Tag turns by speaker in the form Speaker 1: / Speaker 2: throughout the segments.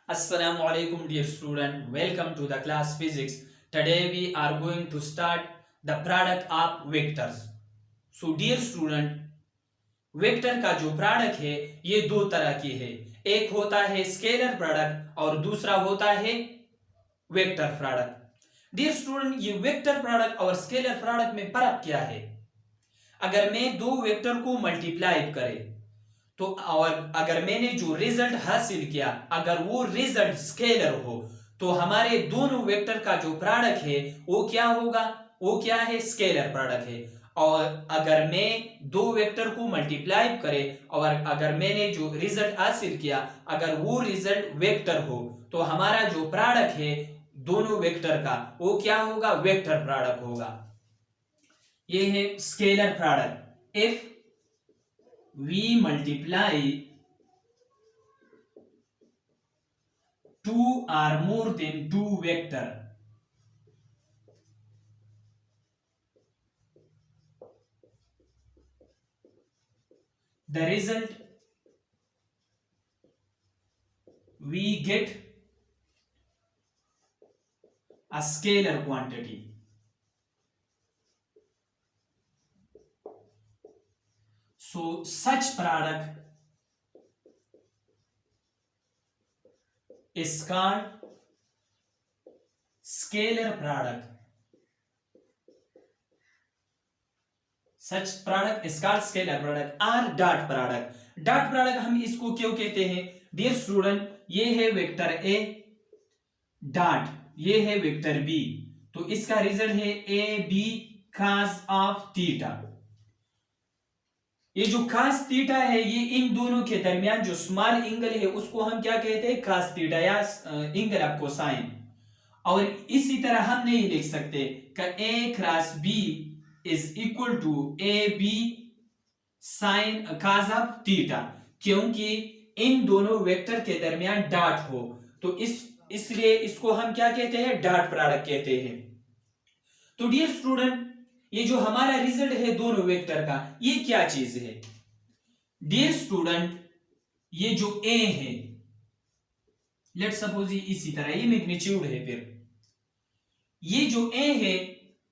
Speaker 1: Assalamu alaikum dear student, welcome to the class physics. Today we are going to start the product of vectors. So dear student, vector का जो product है ये दो तरह की है। एक होता है स्केलर प्रोडक्ट और दूसरा होता है वेक्टर प्रोडक्ट। डियर स्टूडेंट, ये वेक्टर प्रोडक्ट और स्केलर प्रोडक्ट में फर्क क्या है? अगर मैं दो वेक्टर को मल्टीप्लाई करे तो और अगर मैंने जो रिजल्ट हासिल किया अगर वो रिजल्ट स्केलर हो तो हमारे दोनों वेक्टर का जो प्रोडक्ट है वो क्या होगा? वो क्या है? स्केलर प्रोडक्ट है। और अगर मैं दो वेक्टर को मल्टीप्लाई करे और अगर मैंने जो रिजल्ट हासिल किया अगर वो रिजल्ट वेक्टर हो तो हमारा जो प्रोडक्ट है दोनों वेक्टर का वो क्या होगा? वेक्टर प्रोडक्ट होगा। ये है scalar product. If we multiply two or more than two vector, the result we get a scalar quantity. So such product is called scalar product. Such product is called scalar product or dot product. Dot product हम इसको क्यों कहते हैं? Dear student, ये है vector A dot, ये है vector B, तो इसका रिजल्ट है A B cos of theta. ये जो cos थीटा है ये इन दोनों के दरमियान जो स्मॉल एंगल है उसको हम क्या कहते हैं? cos थीटा या एंगल ऑफ कोसाइन। और इसी तरह हम नहीं लिख सकते कि a cross b is equal to A B sine cos of theta, क्योंकि इन दोनों वेक्टर के दरमियान डॉट हो तो इसलिए इसको हम क्या कहते हैं? डॉट प्रोडक्ट कहते हैं। तो डियर स्टूडेंट, ये जो हमारा रिजल्ट है दोनों वेक्टर का ये क्या चीज है? डियर स्टूडेंट, ये जो ए है लेट सपोज इसी तरह ये मैग्नीट्यूड है, फिर ये जो ए है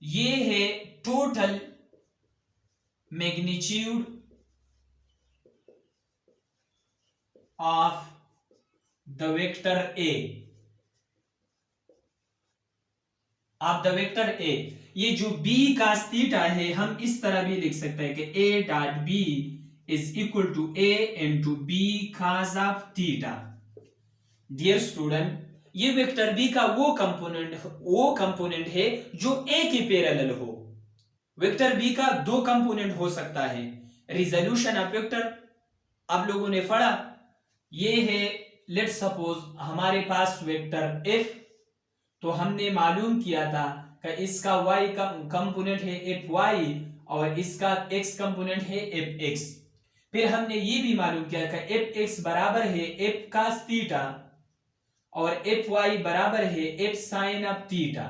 Speaker 1: ये है total magnitude of the vector A, of the vector A. ये जो b cos थीटा है हम इस तरह भी लिख सकते हैं कि a dot b is equal to a into b cos of theta. Dear student, ये वेक्टर b का वो कंपोनेंट है जो a के पैरेलल हो। वेक्टर b का दो कंपोनेंट हो सकता है। रिजोल्यूशन ऑफ वेक्टर आप लोगों ने पढ़ा, ये है लेट सपोज हमारे पास वेक्टर f, तो हमने मालूम किया था कि इसका y का कंपोनेंट है fy और इसका x कंपोनेंट है fx। फिर हमने ये भी मालूम किया कि fx बराबर है f cos थीटा और fy बराबर है f sin ऑफ थीटा।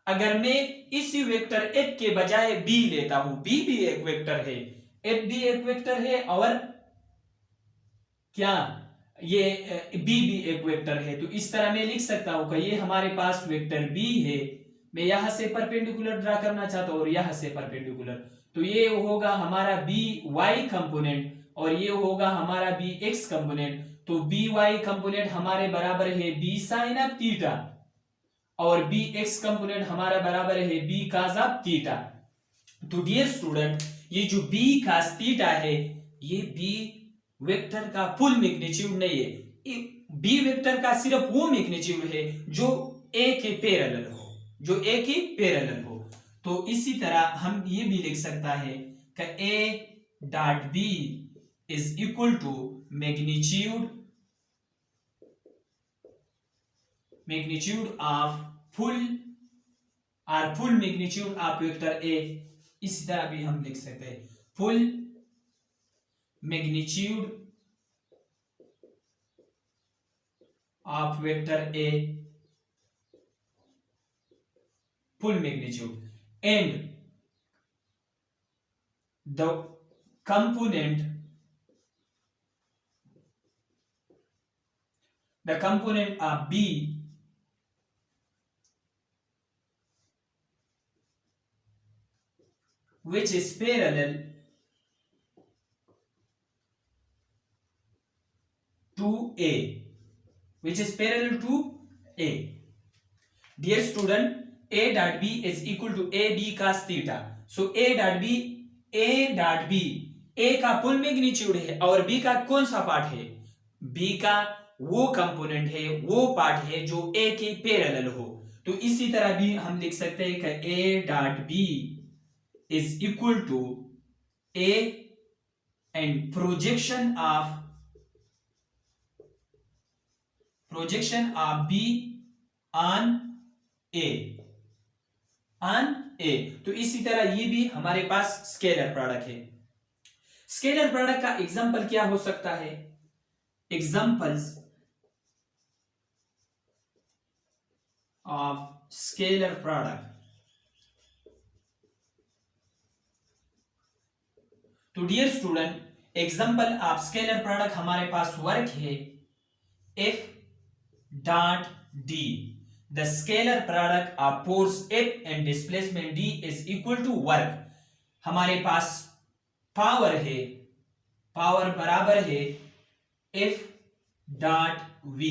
Speaker 1: अगर मैं इसी वेक्टर f के बजाय b लेता हूं, b भी एक वेक्टर है, f भी एक वेक्टर है और क्या ये b भी एक वेक्टर है, तो इस तरह मैं लिख सकता हूं कि ये हमारे पास वेक्टर b है। मैं यहां से परपेंडिकुलर ड्रा करना चाहता हूं और यहां से परपेंडिकुलर, तो ये होगा हमारा बी वाई कंपोनेंट और ये होगा हमारा बी एक्स कंपोनेंट। तो बी वाई कंपोनेंट हमारे बराबर है बी साइन ऑफ थीटा और बी एक्स कंपोनेंट हमारा बराबर है बी कॉस ऑफ थीटा। तो डियर स्टूडेंट, ये जो बी कॉस थीटा है ये बी वेक्टर का फुल मैग्नीट्यूड नहीं है। बी वेक्टर का सिर्फ वो मैग्नीट्यूड है जो ए के पैरेलल हो, जो ए के पैरेलल हो। तो इसी तरह हम ये भी लिख सकता है कि A dot B is equal to magnitude of full magnitude of vector A. इसी तरह भी हम लिख सकते हैं full magnitude of vector A, full magnitude, and the component the component of B which is parallel to A, which is parallel to A. Dear student, A dot B is equal to AB cos theta. So A dot B A का पुल magnitude है और B का कौन सा part है? B का वो component है, वो पार्ट है जो A के पैरेलल हो। तो इसी तरह भी हम लिख सकते हैं कि A dot B is equal to A and projection of B on A। तो इसी तरह ये भी हमारे पास स्केलर प्रोडक्ट है। स्केलर प्रोडक्ट का एग्जांपल क्या हो सकता है? Examples of scalar product. तो dear student, example of scalar product हमारे पास वर्क है F dot D। The scalar product of force F and displacement D is equal to work। हमारे पास पावर है, पावर बराबर है F डॉट V,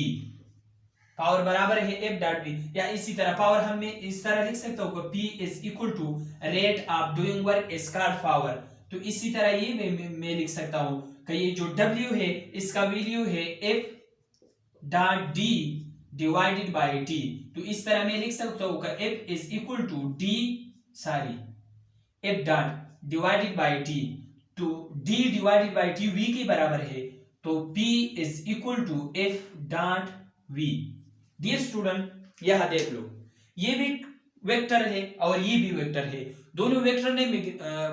Speaker 1: पावर बराबर है F डॉट V। या इसी तरह पावर हमें इस तरह लिख सकते हो P is equal to rate of doing work is called power. तो इसी तरह ये मैं लिख सकता हूं कि ये जो W है इसका वैल्यू है F dot D divided by T। तो इस तरह मैं लिख सकता हूं कि F is equal to F dot divided by T। तो D divided by T V के बराबर है, तो P is equal to F dot V। Dear student, यह देख लो, ये भी वेक्टर है और ये भी वेक्टर है, दोनों वेक्टर ने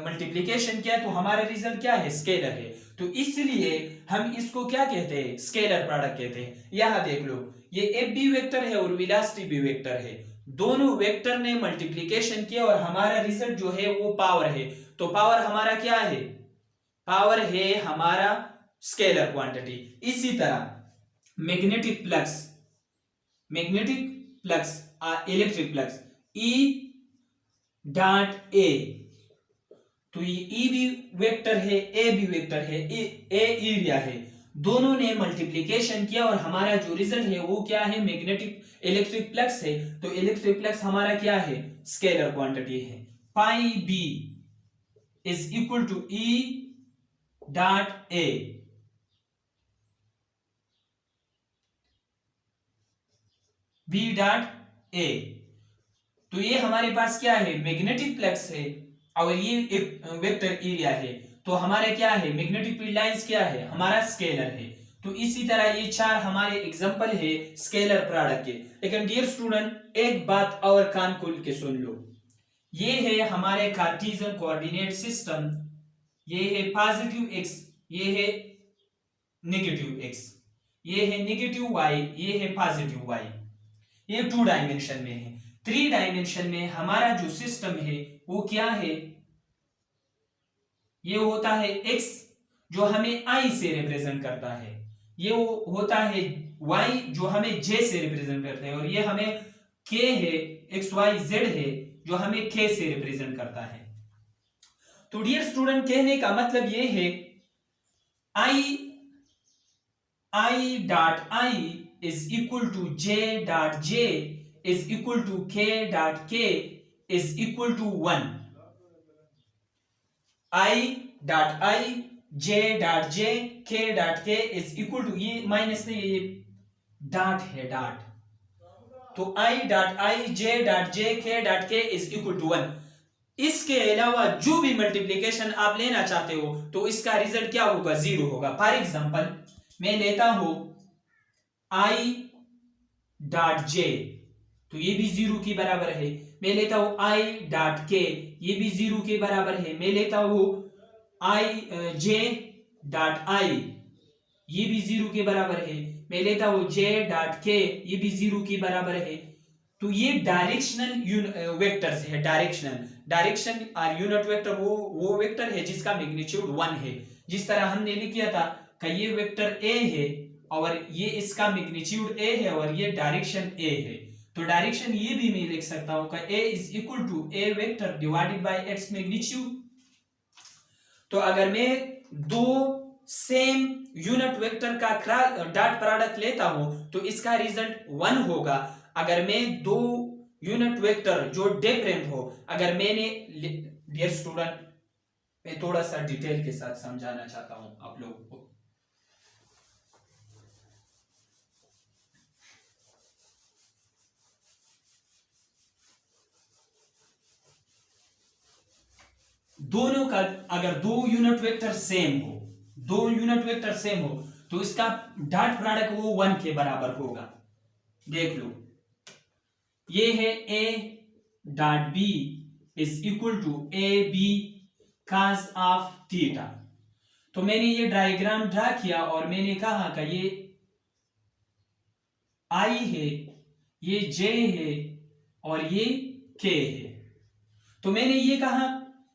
Speaker 1: मल्टीप्लिकेशन किया तो हमारा रिजल्ट क्या है? स्केलर है। तो इसलिए हम इसको क्या कहते हैं? स्केलर प्रोडक्ट कहते हैं। यहां देख लो, ये F भी वेक्टर है और वेलोसिटी भी वेक्टर है, दोनों वेक्टर ने मल्टीप्लिकेशन किया और हमारा रिजल्ट जो है वो पावर है। तो पावर हमारा क्या है? पावर है हमारा स्केलर क्वांटिटी। इसी तरह magnetic flux electric flux E dot A। तो ये E भी वेक्टर है, A भी वेक्टर है, A एरिया है, दोनों ने मल्टीप्लिकेशन किया और हमारा जो रिजल्ट है वो क्या है? मैग्नेटिक इलेक्ट्रिक फ्लक्स है। तो इलेक्ट्रिक फ्लक्स हमारा क्या है? स्केलर क्वांटिटी है। Pi B is equal to E dot A। B dot A। तो ये हमारे पास क्या है? मैग्नेटिक फ्लक्स है और ये एक वेक्टर एरिया है। तो हमारे क्या है? मैग्नेटिक फील्ड लाइंस क्या है? हमारा स्केलर है। तो इसी तरह ये चार हमारे एग्जांपल है स्केलर प्रोडक्ट के। लेकिन डियर स्टूडेंट, एक बात और कान खोल के सुन लो, ये है हमारे कार्टेशियन कोऑर्डिनेट सिस्टम, ये है पॉजिटिव x, ये है नेगेटिव x, ये है नेगेटिव y, ये है पॉजिटिव y। ये 2 डायमेंशन में है। 3 डायमेंशन में हमारा जो सिस्टम है वो क्या है? ये होता है x जो हमें I से रिप्रेजेंट करता है, ये वो होता है y जो हमें j से रिप्रेजेंट करता है, और ये हमें k है, xyz है जो हमें k से रिप्रेजेंट करता है। तो डियर स्टूडेंट, कहने का मतलब ये है I dot I is equal to J dot J is equal to K dot K is equal to 1। I dot I, J dot J, K dot K is equal to, ये minus नहीं, ये dot है, dot. तो I dot I, J dot J, K dot K is equal to 1। इसके अलावा जो भी multiplication आप लेना चाहते हो तो इसका रिजल्ट क्या होगा? 0 होगा। फॉर एग्जांपल मैं लेता हूं I डॉट J, तो ये भी 0 के बराबर है। मैं लेता हूं I डॉट K, ये भी 0 के बराबर है। मैं लेता हूं J डॉट I, ये भी 0 के बराबर है। मैं लेता हूं J डॉट K, ये भी 0 के बराबर है। तो ये डायरेक्शनल वेक्टर्स है। डायरेक्शन और यूनिट वेक्टर वो वेक्टर है जिसका मैग्नीट्यूड 1 है। जिस तरह हमने लिख किया था कि ये वेक्टर A है और ये इसका मैग्नीट्यूड ए है और ये डायरेक्शन ए है, तो डायरेक्शन ये भी मैं लिख सकता हूं कि A is equal to A vector divided by its magnitude. तो अगर मैं दो सेम यूनिट वेक्टर का डॉट प्रोडक्ट लेता हूं तो इसका रिजल्ट 1 होगा। अगर मैं दो यूनिट वेक्टर जो डिफरेंट हो, अगर मैंने, डियर स्टूडेंट मैं थोड़ा सा डिटेल के साथ समझाना चाहता हूं आप लोगों को। दोनों का अगर दो यूनिट वेक्टर सेम हो, दो यूनिट वेक्टर सेम हो तो इसका डॉट प्रोडक्ट वो 1 के बराबर होगा। देख लो, ये है A dot B is equal to A B cos of theta. तो मैंने ये डायग्राम ड्रा किया और मैंने कहा कि ये आई है, ये जे है और ये के है। तो मैंने ये कहा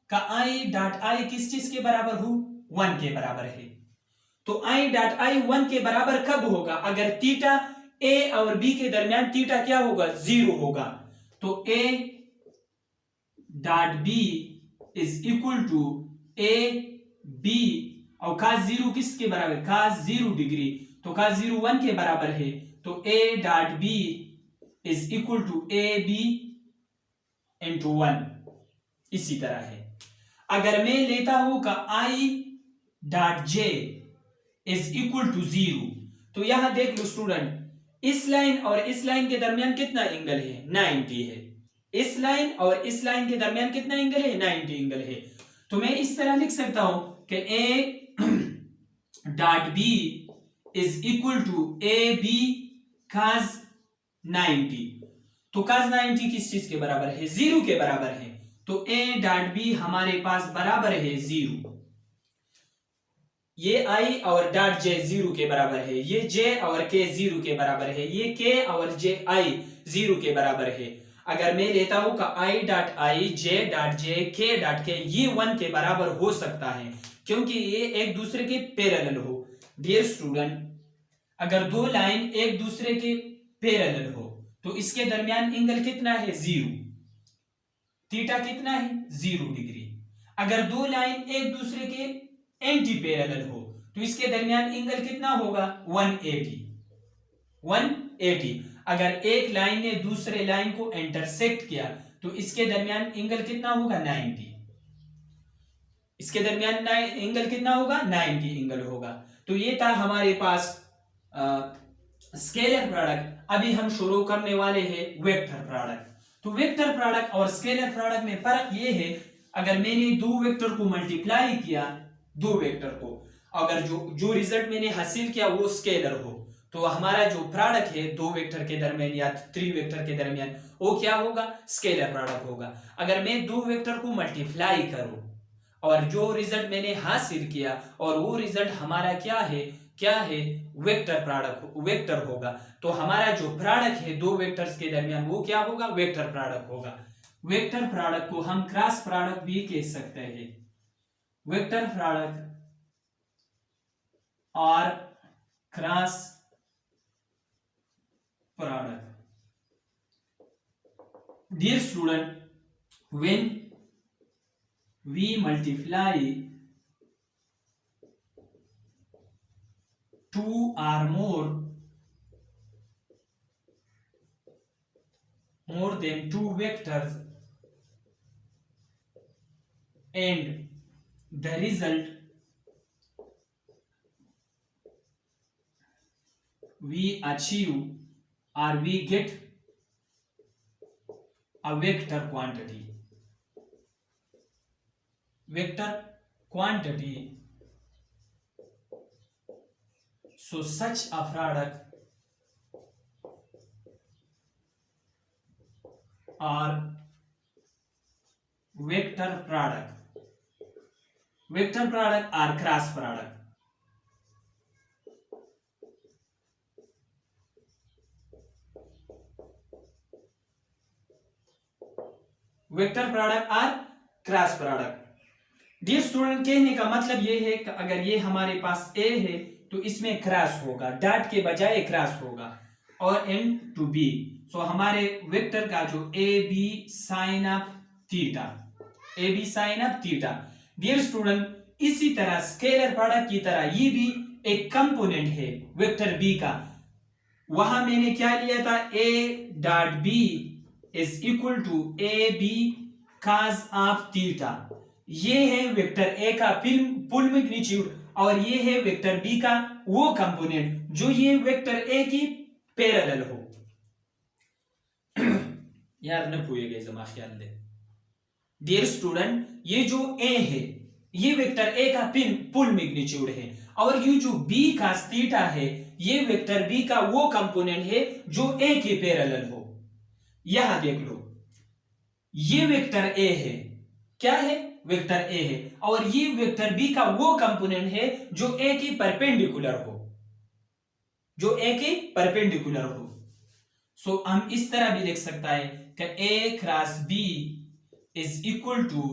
Speaker 1: का आई डॉट आई किस चीज के बराबर हो, 1 के बराबर है। तो आई डॉट आई 1 के बराबर कब होगा, अगर थीटा ए और बी के दरमियान थीटा क्या होगा, 0 होगा। तो A dot B is equal to A B और cos 0 किसके बराबर, cos 0 डिग्री, तो cos 0 1 के बराबर है। तो a dot B is equal to A B into 1। इसी तरह है अगर मैं लेता हूं का i dot J is equal to 0, तो यहां देख लो स्टूडेंट, इस लाइन और इस लाइन के दरमियान कितना एंगल है, 90 है। इस लाइन और इस लाइन के दरमियान कितना एंगल है, 90 एंगल है। तो मैं इस तरह लिख सकता हूं कि A dot B is equal to A B cos 90। तो cos 90 किस चीज के बराबर है, 0 के बराबर है। तो ए डॉट बी हमारे पास बराबर है 0। ये आई और डॉट जे 0 के बराबर है, ये जे और के 0 के बराबर है, ये के और जे आई 0 के बराबर है। अगर मैं लेता हूं का I dot I, J dot J, के डॉट के, ये 1 के बराबर हो सकता है क्योंकि ये एक दूसरे के पैरेलल हो। डियर स्टूडेंट, अगर दो लाइन एक दूसरे के पैरेलल हो तो इसके दरमियान एंगल कितना है, 0, थीटा कितना है, 0 डिग्री। अगर दो लाइन एक दूसरे के एंटी पैरेलल हो तो इसके दरमियान एंगल कितना होगा, 180। अगर एक लाइन ने दूसरे लाइन को इंटरसेक्ट किया तो इसके दरमियान एंगल कितना होगा, 90। इसके दरमियान एंगल कितना होगा, 90 एंगल होगा। तो ये था हमारे पास स्केलर प्रोडक्ट। अभी हम शुरू करने वाले हैं वेक्टर प्रोडक्ट। तो वेक्टर प्रोडक्ट और स्केलर प्रोडक्ट में फर्क ये है, अगर मैंने दो वेक्टर को मल्टीप्लाई किया, दो वेक्टर को, अगर जो रिजल्ट मैंने हासिल किया वो स्केलर हो, तो हमारा जो प्रोडक्ट है दो वेक्टर के दरमियान या 3 वेक्टर के दरमियान, वो क्या होगा, स्केलर प्रोडक्ट होगा। अगर मैं दो वेक्टर को मल्टीप्लाई करूं और जो रिजल्ट मैंने हासिल किया और वो रिजल्ट हमारा क्या है वेक्टर प्रोडक्ट, वेक्टर होगा। तो हमारा जो प्रोडक्ट है दो वेक्टर्स के दरमियान वो क्या होगा, वेक्टर प्रोडक्ट होगा। वेक्टर प्रोडक्ट को हम क्रॉस प्रोडक्ट भी कह सकते हैं। वेक्टर प्रोडक्ट और cross product. Dear student, when we multiply two or more than two vectors and the result we achieve or we get a vector quantity. Vector quantity. So such a product or vector product. Vector product or cross product. Vector product और cross product. Dear student, कहने का मतलब ये है कि अगर ये हमारे पास ए है तो इसमें क्रॉस होगा, डॉट के बजाय क्रॉस होगा, और एन टू बी। सो हमारे वेक्टर का जो A B sine of theta, A B sine of theta. Dear student, इसी तरह स्केलर प्रोडक्ट की तरह ये भी एक कंपोनेंट है वेक्टर बी का। वहां मैंने क्या लिया था, A dot B is equal to A B cos of theta. ये है वेक्टर ए का पुल मैग्नीट्यूड, और ये है वेक्टर बी का वो कंपोनेंट जो ये वेक्टर ए की पैरेलल हो। यार न पूछे गए जमा ख्याल दे। डियर स्टूडेंट, ये जो ए है ये वेक्टर ए का पुल मैग्नीट्यूड है, और ये जो बी का थीटा है ये वेक्टर बी का वो कंपोनेंट है जो ए के पैरेलल हो। यहां देख लो, ये वेक्टर ए है, क्या है, वेक्टर ए है, और ये वेक्टर बी का वो कंपोनेंट है जो ए की परपेंडिकुलर हो, जो ए के परपेंडिकुलर हो। सो हम इस तरह भी लिख सकता है कि A cross B is equal to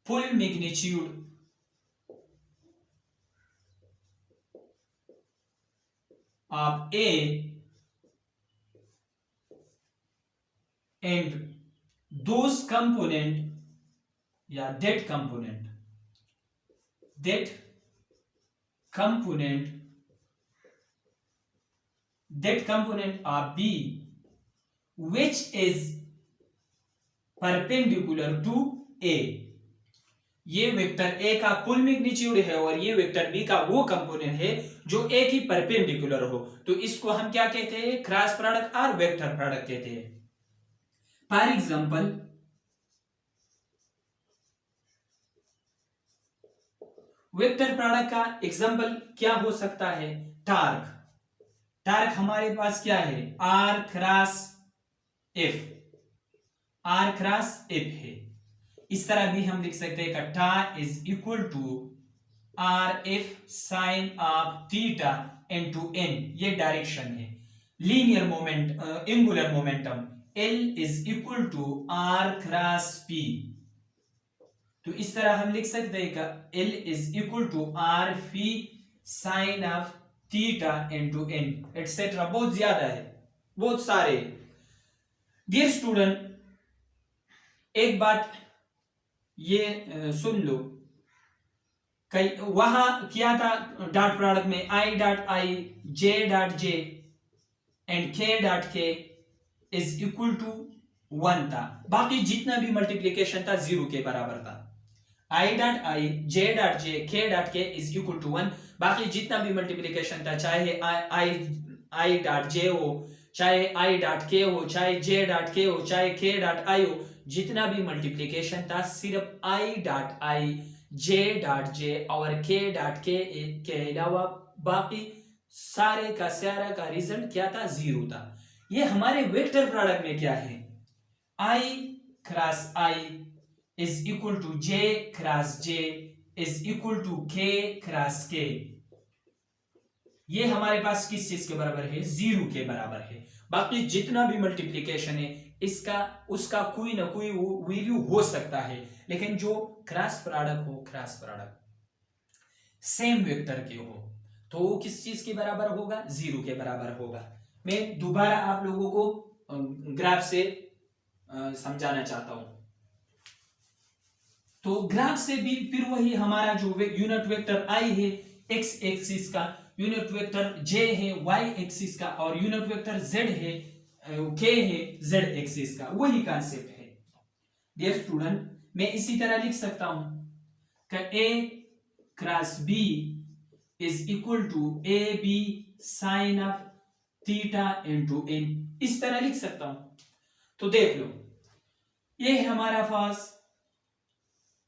Speaker 1: full magnitude of A and those component या that component of B which is perpendicular to A। ये वेक्टर ए का कुल मैग्नीट्यूड है और ये वेक्टर बी का वो कंपोनेंट है जो ए की परपेंडिकुलर हो। तो इसको हम क्या कहते हैं, क्रॉस प्रोडक्ट और वेक्टर प्रोडक्ट कहते हैं। फॉर एग्जांपल, वेक्टर प्रोडक्ट का एग्जांपल क्या हो सकता है, टार्क। टार्क हमारे पास क्या है, R cross F, R cross F है। इस तरह भी हम लिख सकते हैं कि torque is equal to R F sine of theta into N, ये डायरेक्शन है। Linear moment, angular momentum L is equal to R cross P. तो इस तरह हम लिख सकते हैं कि L is equal to R P sine of theta into N etcetera. बहुत ज्यादा है, बहुत सारे। डियर स्टूडेंट, एक बात ये सुन लो, कई वहां किया था डॉट प्रोडक्ट में I dot I J dot J and के डॉट के इज इक्वल टू 1 था। बाकी जितना भी मल्टीप्लीकेशन था 0 के बराबर था। I dot I J dot J के डॉट के इज इक्वल टू 1। बाकी जितना भी मल्टीप्लीकेशन था, चाहे आई डॉट जे हो, चाहे आई डॉट के हो, चाहे जे डॉट के हो, चाहे के डॉट आई हो, जितना भी मल्टीप्लीकेशन था सिर्फ I dot I J dot J और के डॉट के अलावा बाकी सारे का सारा का रिजल्ट क्या था, 0 था। ये हमारे वेक्टर प्रोडक्ट में क्या है, I cross I is equal to J cross J is equal to K cross K. ये हमारे पास किस चीज के बराबर है, 0 के बराबर है। बाकी जितना भी मल्टीप्लीकेशन है इसका उसका कोई ना कोई वैल्यू हो सकता है, लेकिन जो क्रॉस प्रोडक्ट हो, क्रॉस प्रोडक्ट सेम वेक्टर के हो, तो वो किस चीज के बराबर होगा, 0 के बराबर होगा। मैं दोबारा आप लोगों को ग्राफ से समझाना चाहता हूं। तो ग्राफ से भी फिर वही हमारा जो यूनिट वेक्टर आई है एक्स एक्सिस का, यूनिट वेक्टर जे है वाई एक्सिस का, और यूनिट वेक्टर जेड है के है जेड एक्सिस का, वही कॉन्सेप्ट है। डियर स्टूडेंट, मैं इसी तरह लिख सकता हूं कि A cross B is equal to A B sine of theta into N, इस तरह लिख सकता हूं। तो देख लो, ये है हमारा पास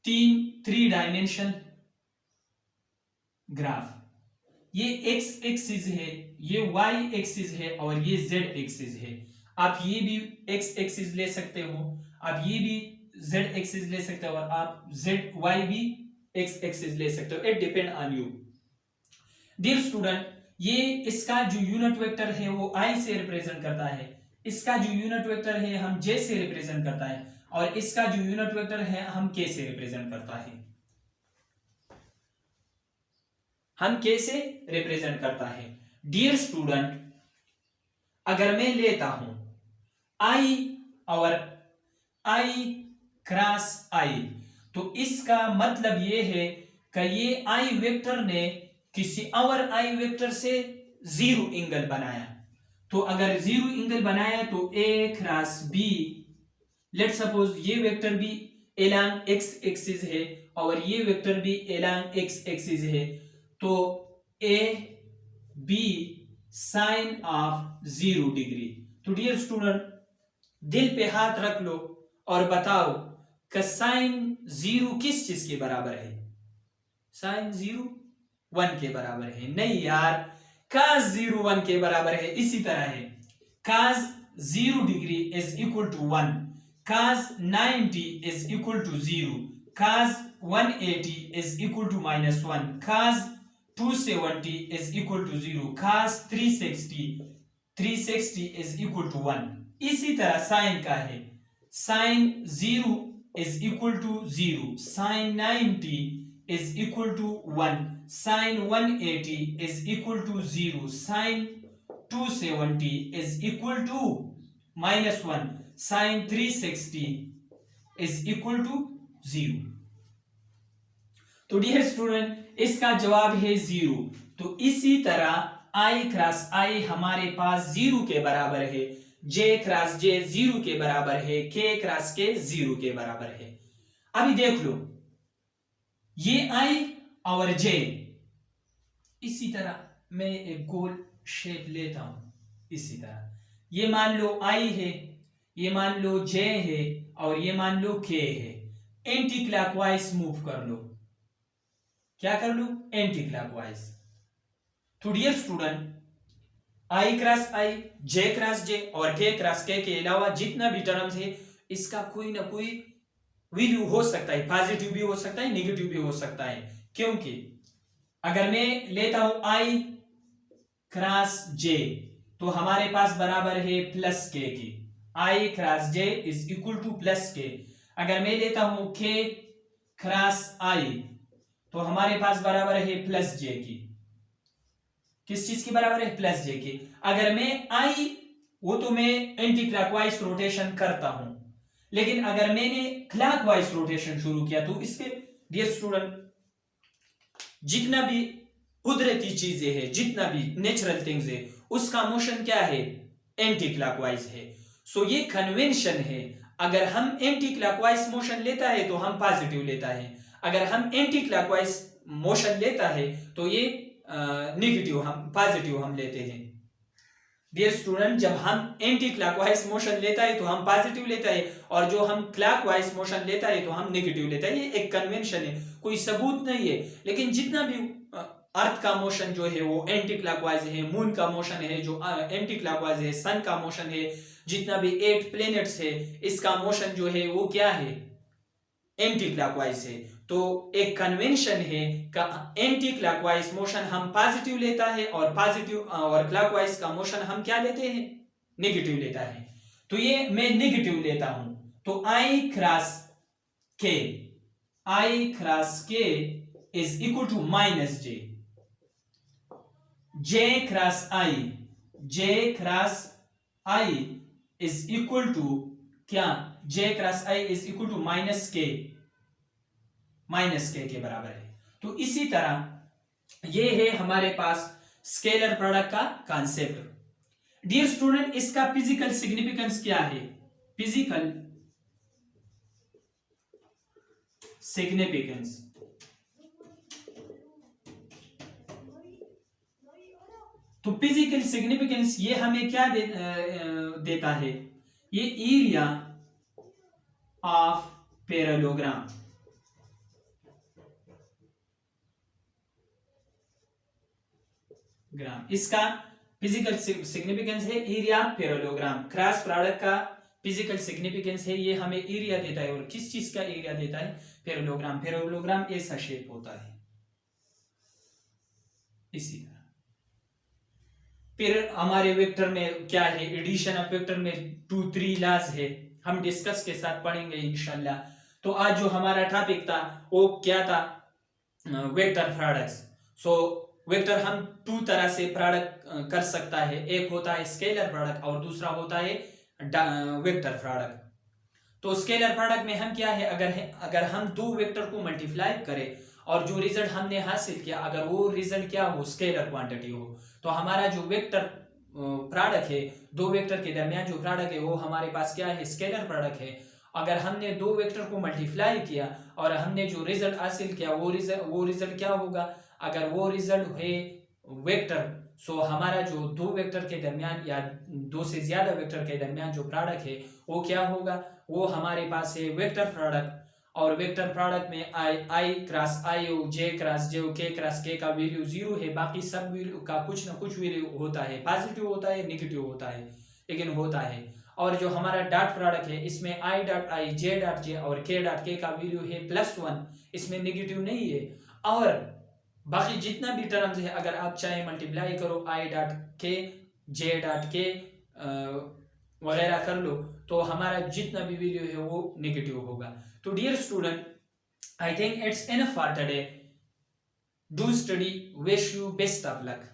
Speaker 1: 3 डायमेंशन ग्राफ। ये एक्स एक्सिस है, ये वाई एक्सिस है और ये जेड एक्सिस है। आप ये भी एक्स एक्सिस ले सकते हो, आप ये भी जेड एक्सिस ले सकते हो, और आप जेड वाई भी एक्स एक्सिस ले सकते हो। It depend on you. Dear student, ये इसका जो यूनिट वेक्टर है वो आई से रिप्रेजेंट करता है, इसका जो यूनिट वेक्टर है हम जे से रिप्रेजेंट करता है, और इसका जो यूनिट वेक्टर है हम के से रिप्रेजेंट करता है। हम कैसे रिप्रेजेंट करता है। डियर स्टूडेंट, अगर मैं लेता हूं आई और आई क्रॉस आई, तो इसका मतलब ये है कि ये आई वेक्टर ने किसी और आई वेक्टर से जीरो एंगल बनाया। तो अगर जीरो एंगल बनाया तो ए क्रॉस बी, लेट सपोज ये वेक्टर भी एलॉन्ग एक्स एक्सिस है और ये वेक्टर भी एलॉन्ग एक्स एक्सिस है, तो A B sine of 0 degree. तो डियर स्टूडेंट, दिल पे हाथ रख लो और बताओ कि साइन 0 किस चीज के बराबर है। साइन 0 1 के बराबर है? नहीं यार, cos 0 1 के बराबर है। इसी तरह है cos 0 degree is equal to 1, cos 90 is equal to 0, cos 180 is equal to -1, cos 270 is equal to 0, cos 360 is equal to 1। इसी तरह साइन का है, sine 0 is equal to 0, sine 90 is equal to 1, sine 180 is equal to 0, sine 270 is equal to -1, sine 360 is equal to 0। तो dear student, इसका जवाब है 0। तो इसी तरह आई क्रॉस आई हमारे पास 0 के बराबर है, जे क्रॉस जे 0 के बराबर है, के क्रॉस के 0 के बराबर है। अभी देख लो, ये आई और जे, इसी तरह मैं एक गोल शेप लेता हूं। इसी तरह ये मान लो आई है, ये मान लो जे है और ये मान लो के है। एंटी क्लॉकवाइज मूव कर लो। क्या कर लो? Anti clockwise. तो dear student, I cross I, J cross J और के क्रॉस के अलावा जितना भी टर्म्स है, इसका कोई ना कोई वैल्यू हो सकता है, पॉजिटिव भी हो सकता है, नेगेटिव भी हो सकता है। क्योंकि अगर मैं लेता हूं आई क्रॉस जे, तो हमारे पास बराबर है प्लस के की। I cross J is equal to plus K. अगर मैं लेता हूं के क्रॉस आई, तो हमारे पास बराबर है प्लस जे की। किस चीज की बराबर है? प्लस जे की। अगर मैं आई, वो तो मैं एंटी क्लॉकवाइज रोटेशन करता हूं, लेकिन अगर मैंने क्लॉकवाइज रोटेशन शुरू किया तो इसके डियर स्टूडेंट, जितना भी कुदरती चीजें हैं, जितना भी नेचुरल थिंग्स है, उसका मोशन क्या है? एंटी क्लॉकवाइज है। सो ये कन्वेंशन है। अगर हम एंटी क्लॉकवाइज मोशन लेता है तो हम पॉजिटिव लेता है, अगर हम एंटी क्लॉकवाइज मोशन लेता है तो ये नेगेटिव, हम पॉजिटिव हम लेते हैं। डियर स्टूडेंट, जब हम एंटी क्लॉकवाइज मोशन लेता है तो हम पॉजिटिव लेता है, और जो हम क्लॉकवाइज मोशन लेता है तो हम नेगेटिव लेता है। ये एक कन्वेंशन है, कोई सबूत नहीं है। लेकिन जितना भी अर्थ का मोशन जो है वो एंटी क्लॉकवाइज है, मून का मोशन है जो एंटी क्लॉकवाइज है, सन का मोशन है, जितना भी 8 प्लैनेट्स है, इसका मोशन जो है वो क्या है? एंटी क्लॉकवाइज है। तो एक कन्वेंशन है का एंटी क्लॉकवाइज मोशन हम पॉजिटिव लेता है, और पॉजिटिव और क्लॉकवाइज का मोशन हम क्या लेते हैं? नेगेटिव लेता है। तो ये मैं नेगेटिव लेता हूं, तो I cross K, I cross K is equal to minus J, J cross I, J cross I is equal to क्या? J cross I is equal to minus K के बराबर है। तो इसी तरह ये है हमारे पास स्केलर प्रोडक्ट का कॉन्सेप्ट। डियर स्टूडेंट, इसका फिजिकल सिग्निफिकेंस क्या है? फिजिकल सिग्निफिकेंस, तो फिजिकल सिग्निफिकेंस ये हमें क्या देता है? ये एरिया ऑफ पैरेललोग्राम, इसका फिजिकल सिग्निफिकेंस है एरिया पैरेललोग्राम। क्रॉस प्रोडक्ट का फिजिकल सिग्निफिकेंस है, ये हमें एरिया देता है। और किस चीज का एरिया देता है? पैरेललोग्राम। पैरेललोग्राम ऐसा शेप होता है, इसी तरह। फिर हमारे वेक्टर में क्या है? एडिशन ऑफ वेक्टर में 2-3 लॉज है, हम डिस्कस के साथ पढ़ेंगे इंशाल्लाह। तो आज जो हमारा टॉपिक था वो क्या था? Vector products. सो वेक्टर हम दो तरह से प्रोडक्ट कर सकता है, एक होता है स्केलर प्रोडक्ट और दूसरा होता है वेक्टर प्रोडक्ट। तो स्केलर प्रोडक्ट में हम क्या है, अगर हम दो वेक्टर को मल्टीप्लाई करें और जो रिजल्ट हमने हासिल किया अगर वो रिजल्ट क्या हो, स्केलर क्वांटिटी हो, तो हमारा जो वेक्टर प्रोडक्ट है, दो वेक्टर के दरमियान जो प्रोडक्ट है वो हमारे पास क्या है, स्केलर प्रोडक्ट है। अगर हमने दो वेक्टर को मल्टीप्लाई किया और हमने जो रिजल्ट हासिल किया वो रिजल्ट क्या होगा, अगर वो रिजल्ट है वेक्टर, सो हमारा जो दो वेक्टर के दरमियान या दो से ज्यादा वेक्टर के दरमियान जो प्रोडक्ट है वो क्या होगा, वो हमारे पास है वेक्टर प्रोडक्ट। और वेक्टर प्रोडक्ट में आई क्रॉस आई हो, जे क्रॉस जे हो, के क्रॉस के का वैल्यू 0 है, बाकी सब वैल्यू का कुछ ना कुछ वैल्यू होता है, पॉजिटिव होता है, नेगेटिव होता है, लेकिन होता है। और जो हमारा डॉट प्रोडक्ट है इसमें I dot I, J dot J और के डॉट के का वैल्यू है +1, इसमें नेगेटिव नहीं है। और बाकी जितना भी टर्म्स है अगर आप चाहे मल्टीप्लाई करो आई डॉट के, जे डॉट के वगैरह कर लो, तो हमारा जितना भी वैल्यू है वो नेगेटिव होगा। तो dear student, I think it's enough for today. Do study, wish you best of luck.